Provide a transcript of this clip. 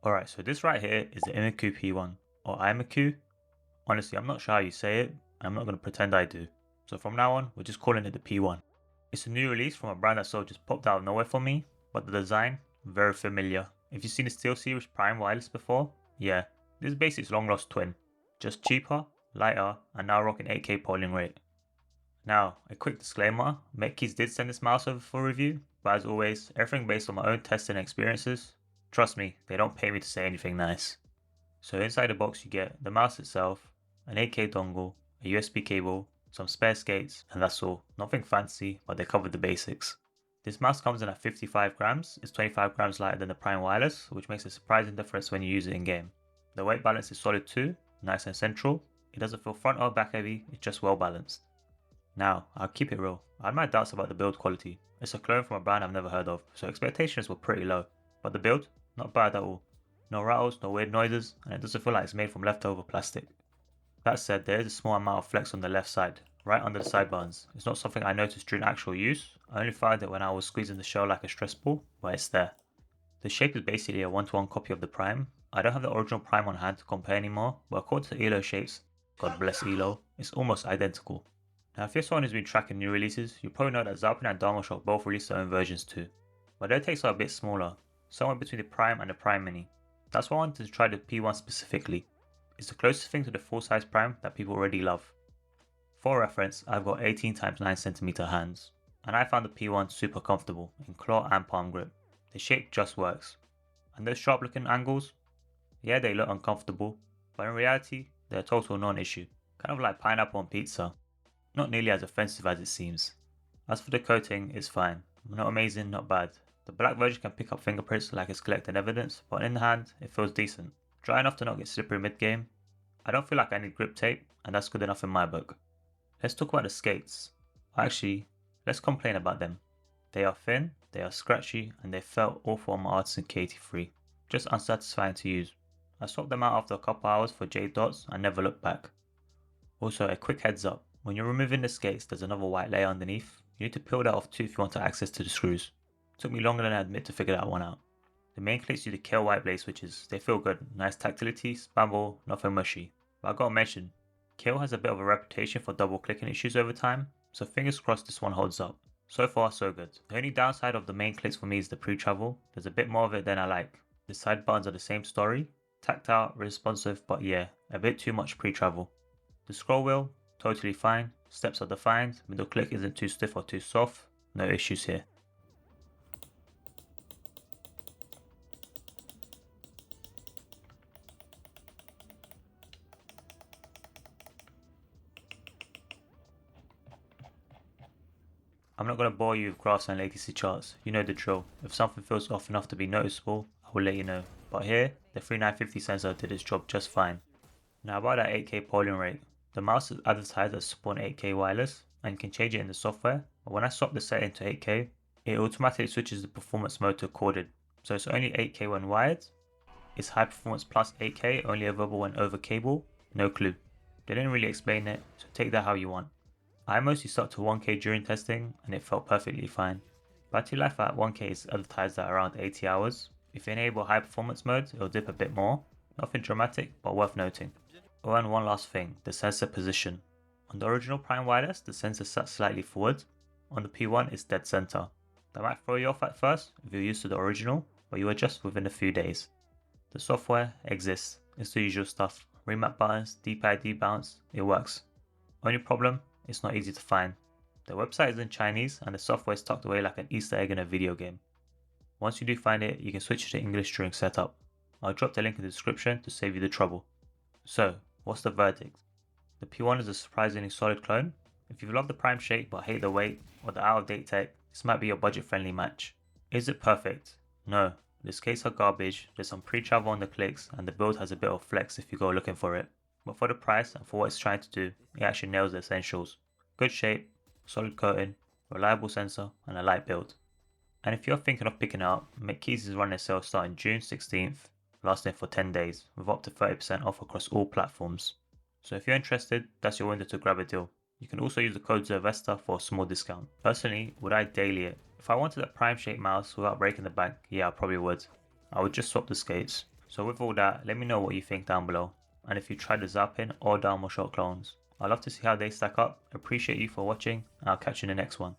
Alright, so this right here is the Imecoo P1, or Imecoo. Honestly, I'm not sure how you say it, and I'm not going to pretend I do. So from now on, we're just calling it the P1. It's a new release from a brand that sort of just popped out of nowhere for me, but the design, very familiar. If you've seen the SteelSeries Prime wireless before, yeah, this is basically its long lost twin. Just cheaper, lighter, and now rocking 8K polling rate. Now, a quick disclaimer, MetKeys did send this mouse over for review, but as always, everything based on my own testing experiences. Trust me, they don't pay me to say anything nice. So inside the box you get the mouse itself, an 8K dongle, a USB cable, some spare skates, and that's all. Nothing fancy, but they covered the basics. This mouse comes in at 55 grams, it's 25 grams lighter than the Prime Wireless, which makes a surprising difference when you use it in game. The weight balance is solid too, nice and central. It doesn't feel front or back heavy, it's just well balanced. Now, I'll keep it real, I had my doubts about the build quality. It's a clone from a brand I've never heard of, so expectations were pretty low. But the build, not bad at all. No rattles, no weird noises, and it doesn't feel like it's made from leftover plastic. That said, there is a small amount of flex on the left side, right under the side buttons. It's not something I noticed during actual use, I only found it when I was squeezing the shell like a stress ball, but it's there. The shape is basically a one-to-one copy of the Prime. I don't have the original Prime on hand to compare anymore, but according to ELO shapes, God bless ELO, it's almost identical. Now if you're someone who's been tracking new releases, you probably know that Zappin and Dharma both released their own versions too. But their takes are a bit smaller, somewhere between the Prime and the Prime Mini. That's why I wanted to try the P1 specifically. It's the closest thing to the full-size Prime that people already love. For reference, I've got 18x9cm hands, and I found the P1 super comfortable in claw and palm grip. The shape just works. And those sharp looking angles, yeah they look uncomfortable, but in reality they're a total non-issue. Kind of like pineapple on pizza. Not nearly as offensive as it seems. As for the coating, it's fine. Not amazing, not bad. The black version can pick up fingerprints like it's collecting evidence, but in the hand, it feels decent. Dry enough to not get slippery mid-game. I don't feel like I need grip tape, and that's good enough in my book. Let's talk about the skates. Actually, let's complain about them. They are thin, they are scratchy, and they felt awful on my Artisan K83. Just unsatisfying to use. I swapped them out after a couple hours for Jade Dots and never looked back. Also, a quick heads up. When you're removing the skates, there's another white layer underneath. You need to peel that off too if you want access to the screws. It took me longer than I admit to figure that one out. The main clips use the Kale white blade switches. They feel good, nice tactility, spamble, nothing mushy. But I gotta mention, Kale has a bit of a reputation for double clicking issues over time, so fingers crossed this one holds up. So far so good. The only downside of the main clicks for me is the pre-travel. There's a bit more of it than I like. The side buttons are the same story, tactile, responsive, but yeah, a bit too much pre-travel. The scroll wheel, totally fine, steps are defined, middle click isn't too stiff or too soft, no issues here. I'm not going to bore you with graphs and latency charts, you know the drill. If something feels off enough to be noticeable, I will let you know. But here, the 3950 sensor did its job just fine. Now about that 8K polling rate. The mouse is advertised as support 8K wireless, and you can change it in the software, but when I swap the setting to 8K, it automatically switches the performance mode to accorded. So it's only 8K when wired, it's high performance plus 8K only available when over cable, no clue. They didn't really explain it, so take that how you want. I mostly stuck to 1K during testing and it felt perfectly fine. Battery life at 1K is advertised at around 80 hours. If you enable high performance mode, it'll dip a bit more. Nothing dramatic, but worth noting. Oh, and one last thing, the sensor position. On the original Prime Wireless, the sensor sat slightly forward. On the P1, it's dead center. That might throw you off at first if you're used to the original, but you adjust within a few days. The software exists. It's the usual stuff. Remap buttons, D-pad, D-bounce, it works. Only problem, it's not easy to find. The website is in Chinese and the software is tucked away like an Easter egg in a video game. Once you do find it, you can switch to English during setup. I'll drop the link in the description to save you the trouble. So, what's the verdict? The P1 is a surprisingly solid clone. If you love the Prime shape but hate the weight or the out-of-date tech, this might be your budget-friendly match. Is it perfect? No. The skates are garbage, there's some pre-travel on the clicks and the build has a bit of flex if you go looking for it. But for the price and for what it's trying to do, it actually nails the essentials. Good shape, solid coating, reliable sensor, and a light build. And if you're thinking of picking it up, MetKeys is running a sale starting June 16th, lasting for 10 days, with up to 30% off across all platforms. So if you're interested, that's your window to grab a deal. You can also use the code ZERVESTA for a small discount. Personally, would I daily it? If I wanted a prime shaped mouse without breaking the bank, yeah I probably would. I would just swap the skates. So with all that, let me know what you think down below, and if you tried the Zappin or Downward Shot clones. I'd love to see how they stack up. Appreciate you for watching, and I'll catch you in the next one.